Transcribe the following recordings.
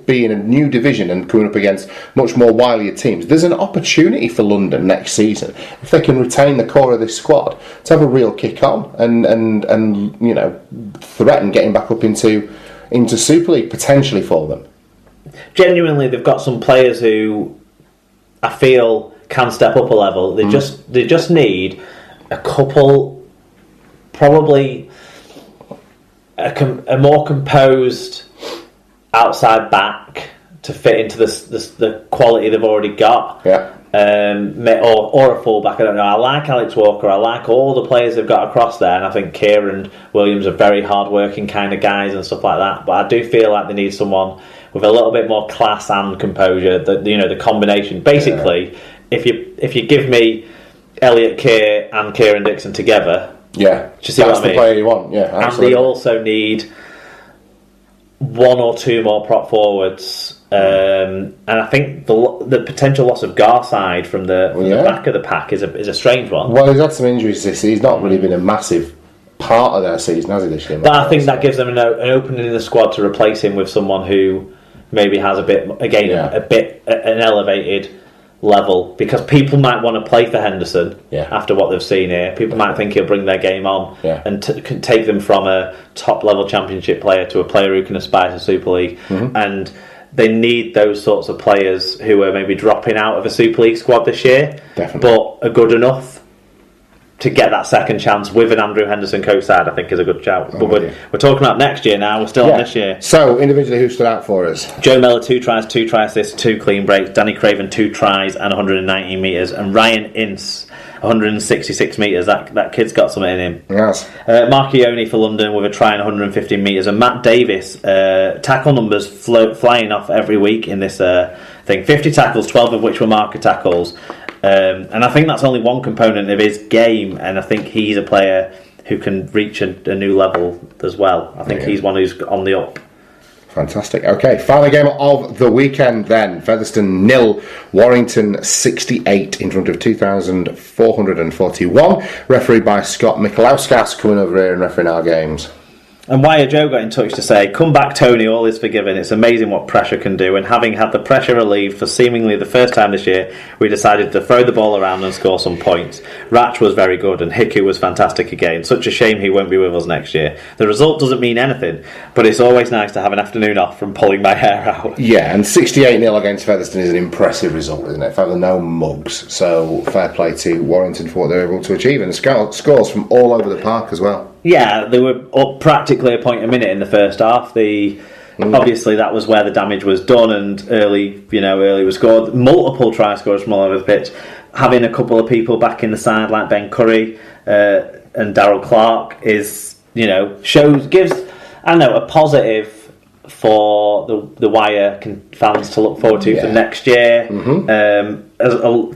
be in a new division and coming up against much more wilier teams, there's an opportunity for London next season, if they can retain the core of this squad, to have a real kick on and you know, threaten getting back up into Super League potentially for them. Genuinely, they've got some players who I feel can step up a level. They just need a couple, probably a more composed outside back to fit into the quality they've already got. Yeah. Or a fullback. I don't know. I like Alex Walker. I like all the players they've got across there, and I think Kieran Williams are very hard-working kind of guys and stuff like that. But I do feel like they need someone with a little bit more class and composure. The combination. Basically, if you give me Elliot Keir and Kieran Dixon together, do you see what I mean? That's the player you want. Yeah, absolutely. And they also need one or two more prop forwards. And I think the potential loss of Garside from the back of the pack is a strange one. Well, he's had some injuries this season. He's not really been a massive part of their season, has he, this year? But I think that gives them an opening in the squad to replace him with someone who maybe has an elevated level, because people might want to play for Henderson after what they've seen here. People might think he'll bring their game on and can take them from a top level championship player to a player who can aspire to Super League. And they need those sorts of players who are maybe dropping out of a Super League squad this year, but are good enough to get that second chance with an Andrew Henderson co-side. I think is a good shout. But we're talking about next year now. We're still on this year. So individually, who stood out for us? Joe Miller, 2 tries, 2 try assists, 2 clean breaks. Danny Craven, 2 tries and 119 metres, and Ryan Ince, 166 metres. That kid's got something in him. Yes. Marchioni for London with a try and 115 metres, and Matt Davis, tackle numbers flying off every week in this thing. 50 tackles, 12 of which were marker tackles. And I think that's only one component of his game, and I think he's a player who can reach a new level as well. I think he's one who's on the up. Fantastic. Okay, final game of the weekend then. Featherstone 0, Warrington 68 in front of 2,441. Refereed by Scott Michalauskas, coming over here and refereeing our games. And Wire Joe got in touch to say, "Come back, Tony, all is forgiven. It's amazing what pressure can do. And having had the pressure relieved for seemingly the first time this year, we decided to throw the ball around and score some points. Ratch was very good and Hiku was fantastic again. Such a shame he won't be with us next year. The result doesn't mean anything, but it's always nice to have an afternoon off from pulling my hair out." Yeah, and 68-0 against Featherstone is an impressive result, isn't it? Feather no mugs. So fair play to Warrington for what they were able to achieve. And scores from all over the park as well. Yeah, they were up practically a point a minute in the first half. Obviously, that was where the damage was done, and early was scored. Multiple try scores from all over the pitch. Having a couple of people back in the side like Ben Curry and Darryl Clark gives a positive for the Wire fans to look forward to for next year.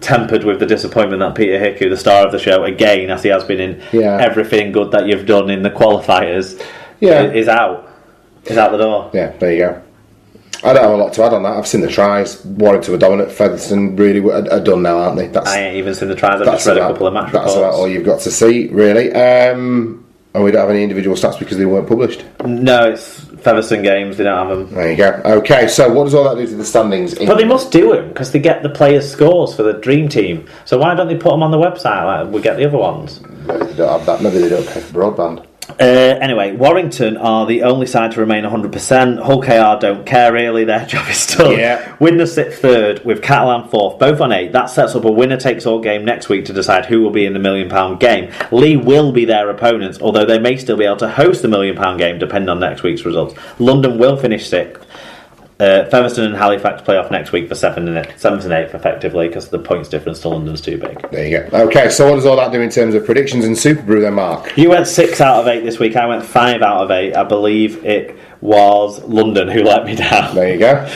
Tempered with the disappointment that Peter Hiku, the star of the show, again, as he has been in everything good that you've done in the qualifiers, is out the door. Yeah, there you go. I don't have a lot to add on that. I've seen the tries. Warrington were dominant. Featherstone really are done now, aren't they? I ain't even seen the tries. I've just read a couple of match reports. That's about all you've got to see, really. And we don't have any individual stats because they weren't published. No, it's Featherstone games. They don't have them. There you go. Okay, so what does all that do to the standings? But they must do them because they get the players' scores for the Dream Team. So why don't they put them on the website like we get the other ones? Maybe they don't have that. Maybe they don't pay for broadband. Anyway, Warrington are the only side to remain 100%. Hull KR don't care really, their job is done. Widnes sit third with Catalan fourth, both on 8. That sets up a winner-takes-all game next week to decide who will be in the £1 million game. Lee will be their opponents, although they may still be able to host the £1 million game depending on next week's results. London will finish 6th. Featherstone and Halifax play off next week for 7th and 8th effectively because the points difference to London's too big. There you go. Okay, so what does all that do in terms of predictions and Super Brew then, Mark? You went 6 out of 8 this week. I went 5 out of 8. I believe it was London who let me down. There you go.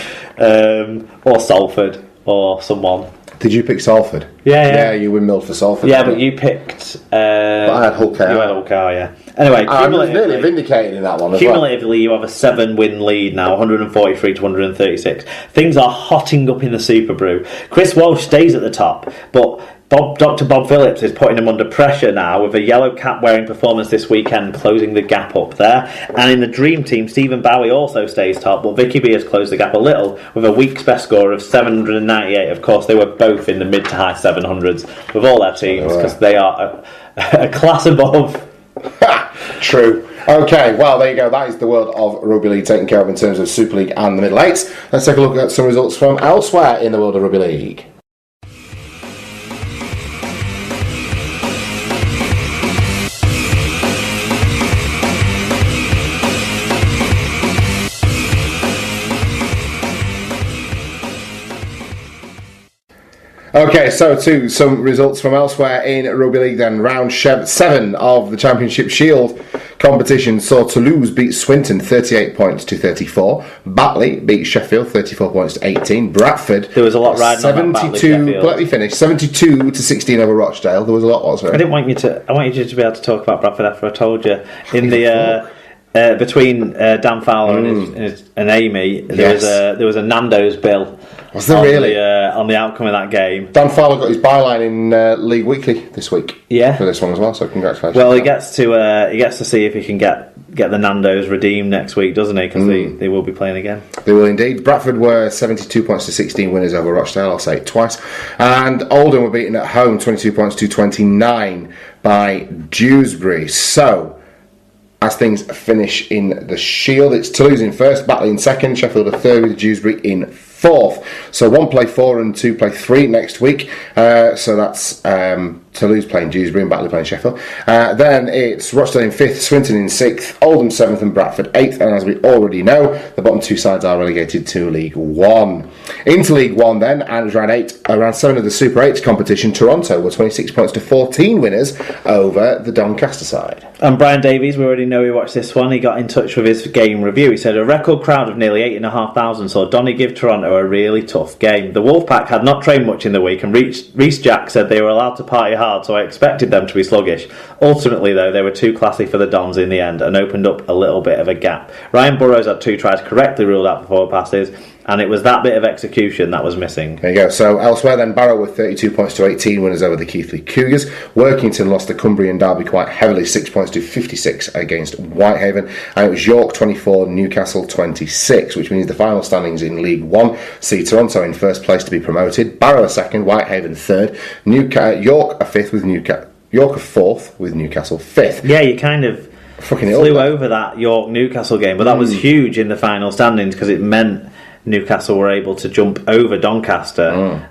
Or Salford or someone. Did you pick Salford? Yeah, you windmilled for Salford. Yeah, but you picked... but I had Hull KR. You had Hull KR, yeah. Anyway, I was nearly vindicated in that one as cumulatively, you have a 7-win lead now, 143 to 136. Things are hotting up in the Super Brew. Chris Walsh stays at the top, but Dr. Bob Phillips is putting them under pressure now with a yellow cap wearing performance this weekend, closing the gap up there. And in the Dream Team, Stephen Bowie also stays top, but Vicky B has closed the gap a little with a week's best score of 798. Of course, they were both in the mid to high 700s with all their teams because they are a class above. True. Okay, well, there you go. That is the world of Rugby League taken care of in terms of Super League and the Middle Eights. Let's take a look at some results from elsewhere in the world of Rugby League. Okay, so to some results from elsewhere in Rugby League then. Round 7 of the Championship Shield competition saw Toulouse beat Swinton 38 points to 34. Batley beat Sheffield 34 points to 18. Bradford, there was a lot riding on that Batley Sheffield. Let me finish. 72 to 16 over Rochdale. There was a lot, wasn't there? I want you to be able to talk about Bradford after I told you. In the between Dan Fowler and Amy, there was a Nando's bill. Was there really? On the outcome of that game. Dan Fowler got his byline in League Weekly this week. Yeah. For this one as well, so congratulations. Well, he gets to see if he can get the Nando's redeemed next week, doesn't he? Because they will be playing again. They will indeed. Bradford were 72 points to 16 winners over Rochdale, I'll say it twice. And Oldham were beaten at home 22 points to 29 by Dewsbury. So, as things finish in the Shield, it's Toulouse in first, Batley in second, Sheffield a third with Dewsbury in fourth. So 1 play 4 and 2 play 3 next week. So that's Toulouse playing Dewsbury and Batley playing Sheffield. Then it's Rochdale in 5th, Swinton in 6th, Oldham 7th and Bradford 8th. And as we already know, the bottom two sides are relegated to League 1. Into League 1 then, and it was round 7 of the Super 8 competition, Toronto were 26 points to 14 winners over the Doncaster side. And Brian Davies, we already know he watched this one, he got in touch with his game review. He said, a record crowd of nearly 8,500 saw Donny give Toronto a really tough game. The Wolfpack had not trained much in the week, and Rhys Jack said they were allowed to party hard, so I expected them to be sluggish. Ultimately, though, they were too classy for the Dons in the end and opened up a little bit of a gap. Ryan Burrows had 2 tries correctly ruled out for forward passes, and it was that bit of execution that was missing. There you go. So elsewhere then, Barrow with 32 points to 18 winners over the Keighley Cougars. Workington lost the Cumbrian derby quite heavily, 6 points to 56 against Whitehaven. And it was York 24, Newcastle 26, which means the final standings in League 1 see Toronto in first place to be promoted, Barrow a second, Whitehaven third, York a fifth with York a fourth with Newcastle fifth. Yeah, you kind of flew over that York-Newcastle game, but that was huge in the final standings because it meant Newcastle were able to jump over Doncaster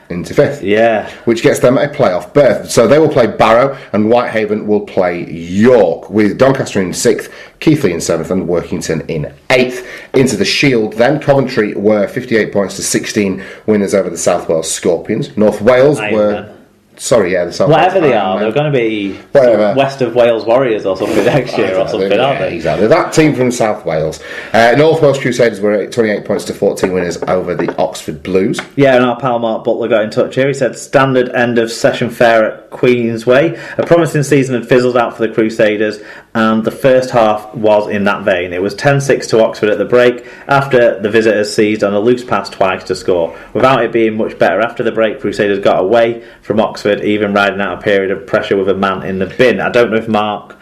into fifth. Yeah. Which gets them a playoff berth. So they will play Barrow and Whitehaven will play York, with Doncaster in 6th, Keighley in 7th and Workington in 8th. Into the Shield then, Coventry were 58 points to 16 winners over the South Wales Scorpions. North Wales were... Sorry, yeah, the South whatever they are, they're going to be West of Wales Warriors or something next year or something, aren't they? Exactly. That team from South Wales. North Wales Crusaders were 28 points to 14 winners over the Oxford Blues. Yeah, and our pal Mark Butler got in touch here. He said, standard end of session fair at Queensway. A promising season had fizzled out for the Crusaders, and the first half was in that vein. It was 10-6 to Oxford at the break, after the visitors seized on a loose pass twice to score. Without it being much better after the break, Crusaders got away from Oxford, even riding out a period of pressure with a man in the bin. I don't know if Mark...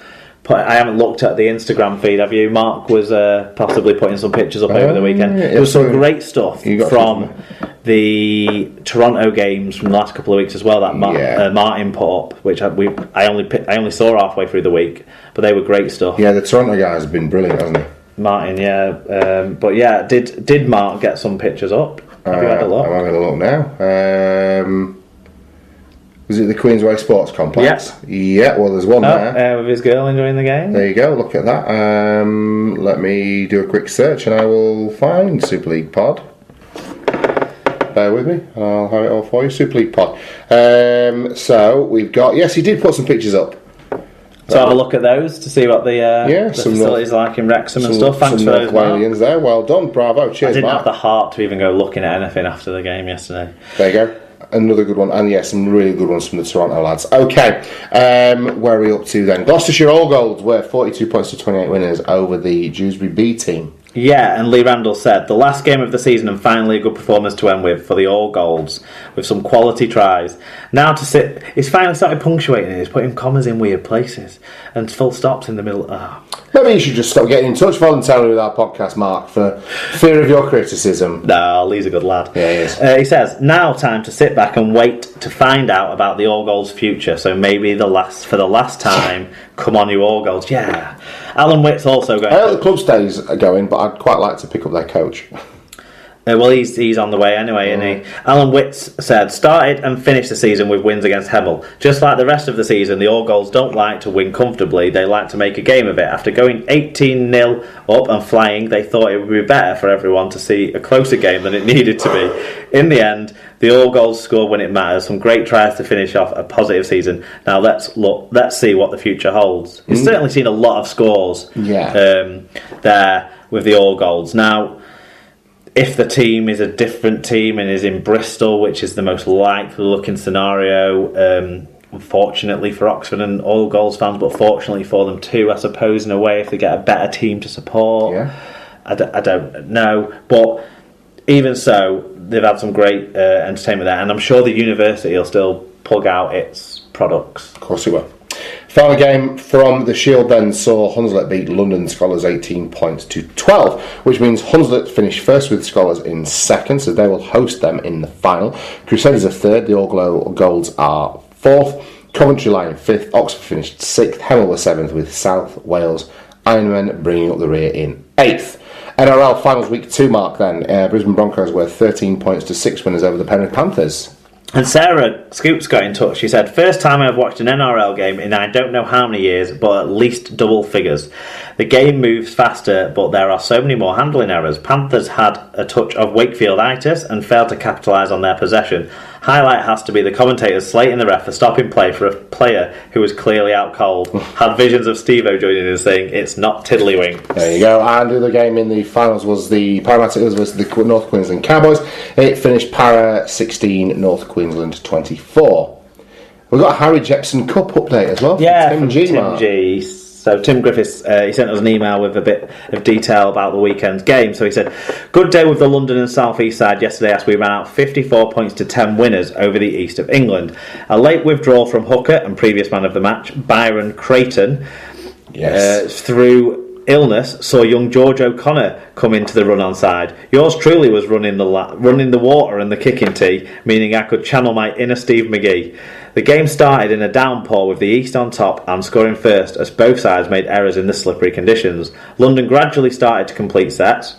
I haven't looked at the Instagram feed, have you? Mark was possibly putting some pictures up over the weekend. There was some great stuff from the Toronto games from the last couple of weeks as well, that Martin put up, which I only saw halfway through the week, but they were great stuff. Yeah, the Toronto guys have been brilliant, hasn't he? Martin, yeah. But yeah, did Mark get some pictures up? Have you had a look? I'm having a look now. Was it the Queensway Sports Complex? Yeah, well, there's one there. With his girl enjoying the game. There you go, look at that. Let me do a quick search and I will find Super League Pod. Bear with me, I'll have it all for you. Super League Pod. So, we've got... Yes, he did put some pictures up. So have a look at those to see what the facilities are like in Wrexham and stuff. Thanks for those, Walians there. Well done, bravo. Cheers, I didn't Mark. have the heart to even go looking at anything after the game yesterday. There you go. Another good one, and yes, some really good ones from the Toronto lads. Okay, where are we up to then? Gloucestershire All Golds were 42 points to 28 winners over the Dewsbury B team. Yeah, and Lee Randall said, the last game of the season and finally a good performance to end with for the All Golds, with some quality tries. Now to sit... He's finally started punctuating it. He's putting commas in weird places and full stops in the middle. Maybe you should just stop getting in touch voluntarily with our podcast, Mark, for fear of your criticism. No, Lee's a good lad. Yeah, he is. He says, now time to sit back and wait to find out about the All Golds future. So maybe for the last time, come on, you All Golds. Yeah. Alan Witt's also going... I know the club stays are going, but I'd quite like to pick up their coach. Well, he's on the way anyway, isn't he? Alan Witts said, started and finished the season with wins against Hemel. Just like the rest of the season, the All Golds don't like to win comfortably. They like to make a game of it. After going 18-0 up and flying, they thought it would be better for everyone to see a closer game than it needed to be. In the end, the All Golds score when it matters. Some great tries to finish off a positive season. Now let's see what the future holds. You've certainly seen a lot of scores there with the All Golds. Now, if the team is a different team and is in Bristol, which is the most likely looking scenario, unfortunately for Oxford and All Golds fans, but fortunately for them too, I suppose, in a way, if they get a better team to support. Yeah. I don't know. But even so, they've had some great entertainment there, and I'm sure the university will still plug out its products. Of course it will. Final game from the Shield then saw Hunslet beat London Scholars 18 points to 12, which means Hunslet finished first with Scholars in second, so they will host them in the final. Crusaders are third, the All Golds are fourth, Coventry lie in fifth, Oxford finished sixth, Hemel were seventh, with South Wales Ironmen bringing up the rear in eighth. NRL Finals Week 2 mark then, Brisbane Broncos were 13 points to 6 winners over the Penrith Panthers. And Sarah Scoops got in touch. She said, first time I've watched an NRL game in I don't know how many years, but at least double figures. The game moves faster, but there are so many more handling errors. Panthers had a touch of Wakefield-itis and failed to capitalise on their possession. Highlight has to be the commentators slating the ref for stopping play for a player who was clearly out cold. Had visions of Steve-O joining in saying, it's not tiddlywinks. There you go. And the other game in the finals was the Parramatta versus the North Queensland Cowboys. It finished Para 16, North Queensland 24. We've got a Harry Jepson Cup update as well. Yeah, from Tim G. So Tim Griffiths, he sent us an email with a bit of detail about the weekend's game. So he said, good day with the London and South East side yesterday as we ran out 54 points to 10 winners over the east of England. A late withdrawal from hooker and previous man of the match, Byron Creighton, through illness, saw young George O'Connor come into the run-on side. Yours truly was running the water and the kicking tee, meaning I could channel my inner Steve McGee. The game started in a downpour with the East on top and scoring first as both sides made errors in the slippery conditions. London gradually started to complete sets.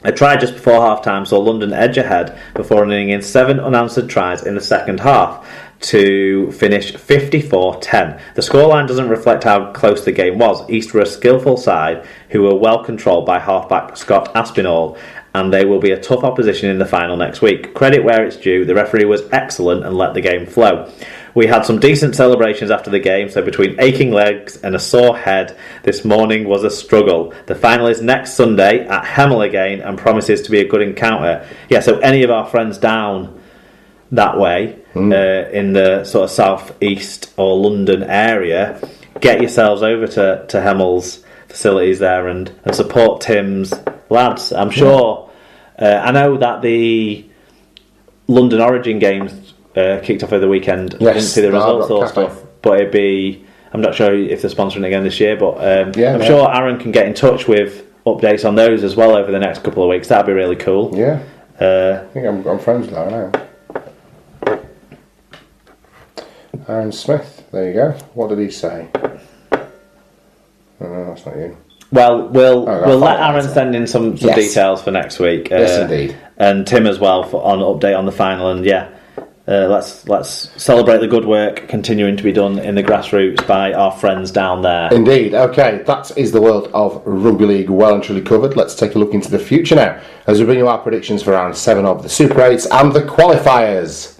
A try just before half-time saw London edge ahead before running in 7 unanswered tries in the second half to finish 54-10. The scoreline doesn't reflect how close the game was. East were a skillful side who were well controlled by halfback Scott Aspinall, and they will be a tough opposition in the final next week. Credit where it's due, the referee was excellent and let the game flow. We had some decent celebrations after the game, so between aching legs and a sore head, this morning was a struggle. The final is next Sunday at Hemel again and promises to be a good encounter. Yeah, so any of our friends down that way, in the sort of south east or London area, get yourselves over to Hemel's facilities there and support Tim's lads. I'm sure. I know that the London Origin games kicked off over the weekend. Yes, I didn't see the results or stuff, but I'm not sure if they're sponsoring again this year, but I'm sure Aaron can get in touch with updates on those as well over the next couple of weeks. That'd be really cool. Yeah. I think I'm friends with Aaron now. Aaron Smith, there you go. What did he say? No, that's not you. Well, we'll let Aaron send in some details for next week. Yes, indeed. And Tim as well on update on the final. And let's celebrate the good work continuing to be done in the grassroots by our friends down there. Indeed. Okay, that is the world of Rugby League well and truly covered. Let's take a look into the future now as we bring you our predictions for round 7 of the Super 8s and the qualifiers.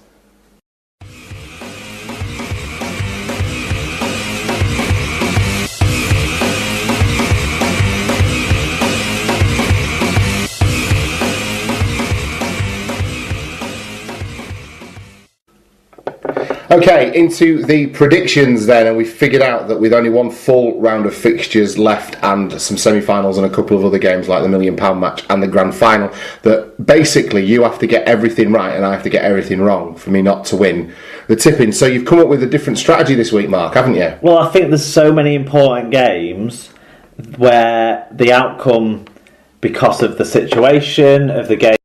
Okay, into the predictions then, and we figured out that with only one full round of fixtures left and some semi-finals and a couple of other games like the £1 million match and the grand final, that basically you have to get everything right and I have to get everything wrong for me not to win the tipping. So you've come up with a different strategy this week, Mark, haven't you? Well, I think there's so many important games where the outcome, because of the situation of the game,